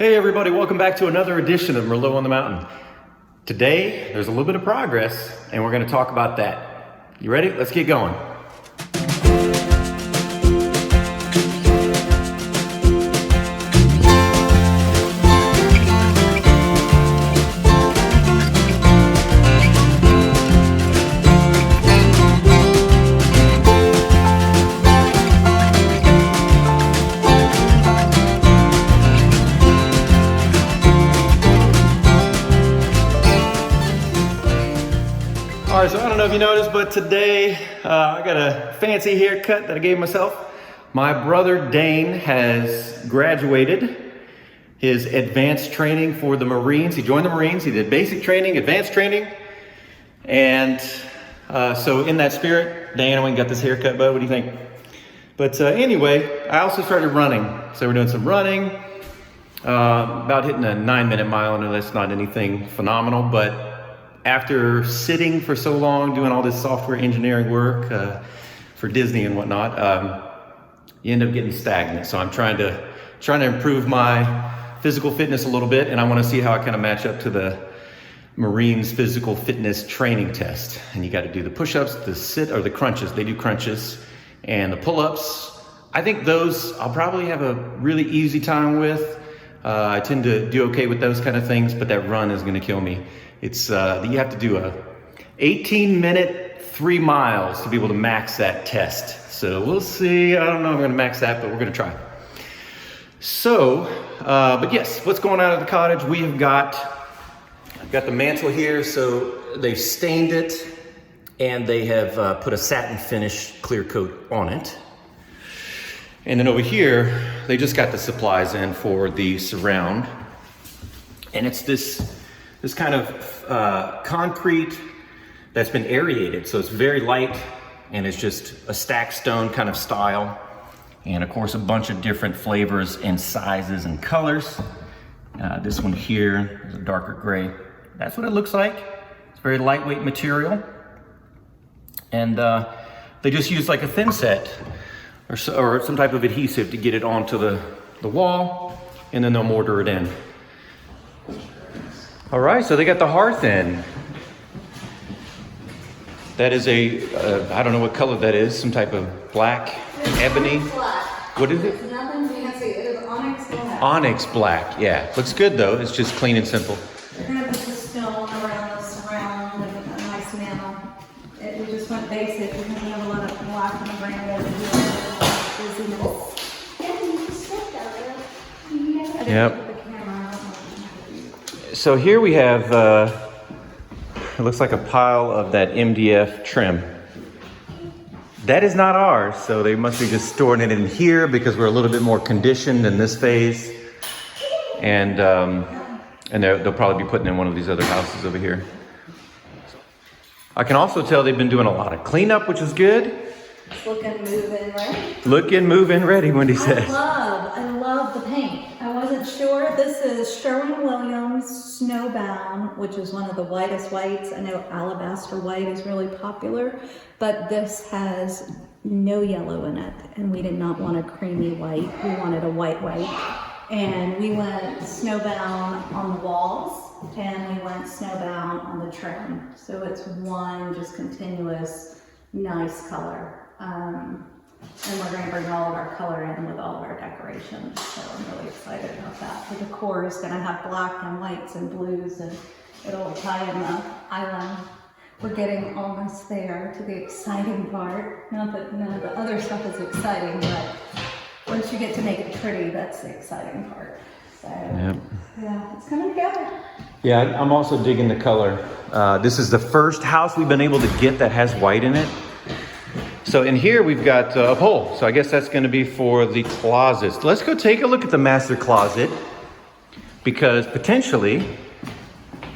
Hey everybody, welcome back to another edition of Merlot on the Mountain. Today, there's a little bit of progress, and we're going to talk about that. You ready? Let's get going. All right, so I don't know if you noticed, but today I got a fancy haircut that I gave myself. My brother Dane has graduated his advanced training for the Marines. He joined the Marines. He did basic training, advanced training. And so in that spirit, Dane, I went and got this haircut, bud. What do you think? But anyway, I also started running. So we're doing some running, about hitting a 9-minute mile. I know that's not anything phenomenal, but after sitting for so long doing all this software engineering work for Disney and whatnot, you end up getting stagnant. So I'm trying to improve my physical fitness a little bit, and I want to see how I kind of match up to the Marines physical fitness training test. And you got to do the push-ups, the crunches. They do crunches, and the pull-ups. I think those I'll probably have a really easy time with. I tend to do okay with those kind of things, but that run is going to kill me. It's you have to do a 18-minute 3 miles to be able to max that test. So we'll see. I don't know if I'm going to max that, but we're going to try. So, but yes, what's going on at the cottage? I've got the mantel here. So they've stained it, and they have put a satin finish clear coat on it. And then over here, they just got the supplies in for the surround. And it's this kind of concrete that's been aerated. So it's very light, and it's just a stacked stone kind of style. And of course, a bunch of different flavors and sizes and colors. This one here is a darker gray. That's what it looks like. It's very lightweight material. And they just use like a thin set or some type of adhesive to get it onto the wall, and then they'll mortar it in. All right, so they got the hearth in. That is I don't know what color that is, some type of black, ebony. Black. What is it? It's nothing fancy, it is onyx black. Onyx black, yeah. Looks good though, it's just clean and simple. We're gonna put the stone around the surround and a nice mantle. We just went basic because we have a lot of black on the ground over here. Yep. So here we have, it looks like a pile of that MDF trim. That is not ours, so they must be just storing it in here because we're a little bit more conditioned in this phase. And they'll probably be putting in one of these other houses over here. I can also tell they've been doing a lot of cleanup, which is good. It's looking move-in ready. Looking move-in ready, Wendy says. I love the paint. I wasn't sure. This is Sherwin-Williams Snowbound, which is one of the whitest whites. I know alabaster white is really popular, but this has no yellow in it, and we did not want a creamy white. We wanted a white. And we went snowbound on the walls, and we went snowbound on the trim. So it's one just continuous, nice color. And we're going to bring all of our color in with all of our decorations. So I'm really excited about that. The decor is going to have black and whites and blues, and it'll tie in the island. We're getting almost there to the exciting part. Not that none of the other stuff is exciting, but once you get to make it pretty, that's the exciting part. So yep. Yeah, it's coming together. Yeah, I'm also digging the color. This is the first house we've been able to get that has white in it. So in here we've got a pole. So I guess that's going to be for the closets. Let's go take a look at the master closet, because potentially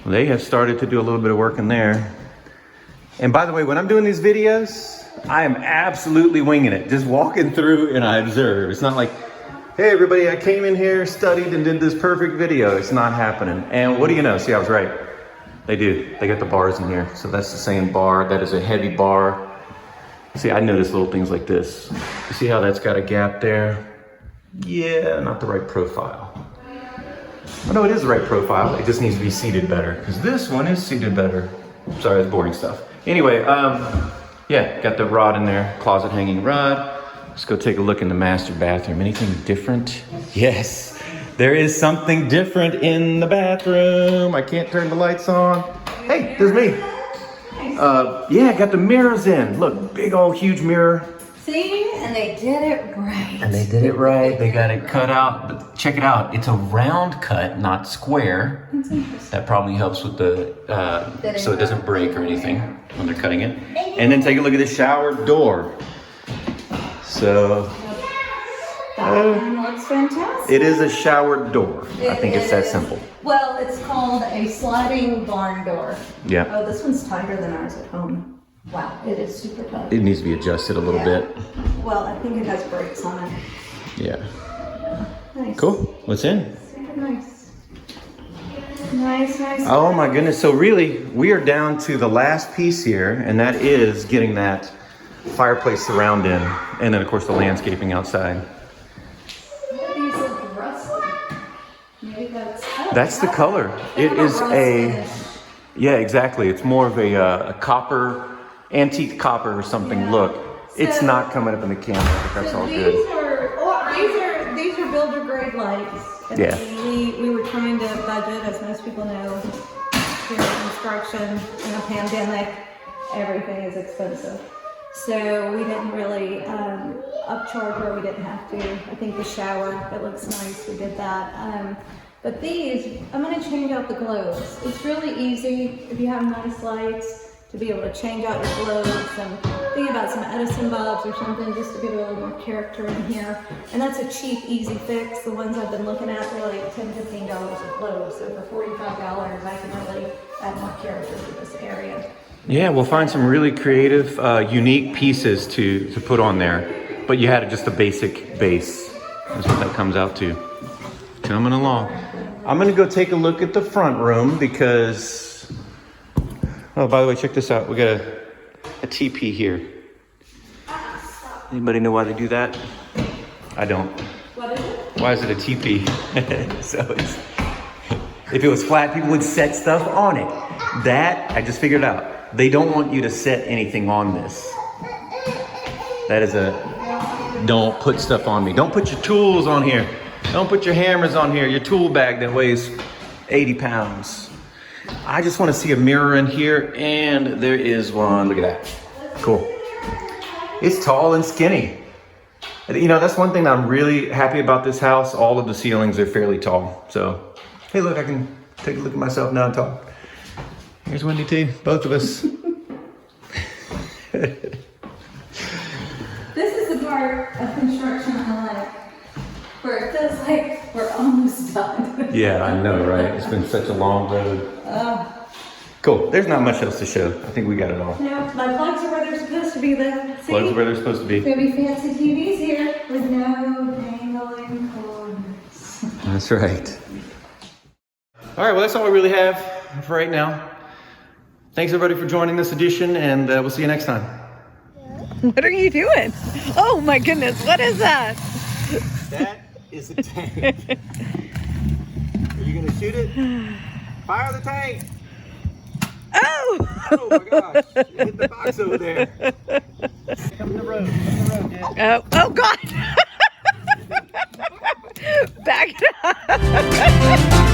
they have started to do a little bit of work in there. And by the way, when I'm doing these videos, I am absolutely winging it. Just walking through and I observe. It's not like, hey everybody, I came in here, studied, and did this perfect video. It's not happening. And what do you know? See, I was right. They do. They got the bars in here. So that's the same bar. That is a heavy bar. See, I notice little things like this. You see how that's got a gap there? Yeah, not the right profile. Oh no, it is the right profile. It just needs to be seated better because this one is seated better. Sorry, that's boring stuff. Anyway, yeah, got the rod in there, closet hanging rod. Let's go take a look in the master bathroom. Anything different? Yes, there is something different in the bathroom. I can't turn the lights on. Hey, there's me. Yeah, got the mirrors in. Look, big old huge mirror. See, and they did it right. And they did it right. They got it cut out. But check it out. It's a round cut, not square. That's interesting. That probably helps with the, so it doesn't break or anything when they're cutting it. And then take a look at the shower door. So, That one looks fantastic. it is a shower door. I think it's that simple. Well, it's called a sliding barn door. Yeah. Oh, this one's tighter than ours at home. Wow, it is super tight. It needs to be adjusted a little bit. Well, I think it has brakes on it. Yeah. Nice. Cool. What's in? Super nice. Nice, nice. Oh my goodness. So really, we are down to the last piece here, and that is getting that fireplace surround in. And then of course the landscaping outside. These look rusty. Maybe That's the color. It is yeah, exactly. It's more of a copper, antique copper or something look. It's not coming up in the camera, but that's all good. These are builder grade lights. And Yeah. We were trying to budget, as most people know, during construction in a pandemic, everything is expensive. So we didn't really upcharge where we didn't have to. I think the shower, it looks nice, we did that. But these, I'm gonna change out the globes. It's really easy if you have nice lights to be able to change out your globes and think about some Edison bulbs or something just to give it a little more character in here. And that's a cheap, easy fix. The ones I've been looking at, they're like $10, $15 a globe. So for $45, I can really add more character to this area. Yeah, we'll find some really creative, unique pieces to put on there. But you had just a basic base. That's what that comes out to. Coming along. I'm gonna go take a look at the front room because, oh, by the way, check this out. We got a teepee here. Anybody know why they do that? I don't. What is it? Why is it a teepee? So it's, if it was flat, people would set stuff on it. That, I just figured out. They don't want you to set anything on this. That is don't put stuff on me. Don't put your tools on here. Don't put your hammers on here. Your tool bag that weighs 80 pounds. I just want to see a mirror in here, and there is one. Look at that. Cool. It's tall and skinny. You know, that's one thing that I'm really happy about this house. All of the ceilings are fairly tall. So, hey, look, I can take a look at myself now and talk. Here's Wendy too, both of us. This is the part of construction I like, where it feels like we're almost done. Yeah, I know, right? It's been such a long road. Cool. There's not much else to show. I think we got it all. No, my plugs are where they're supposed to be though. See? Plugs where they're supposed to be. There'll be fancy TVs here with no dangling cords. That's right. All right, well, that's all we really have for right now. Thanks everybody for joining this edition, and we'll see you next time. What are you doing? Oh my goodness, what is that? That is a tank. Are you gonna shoot it? Fire the tank! Oh! Oh my gosh, it hit the box over there. Come to the road, Jett. Oh God! Back it up!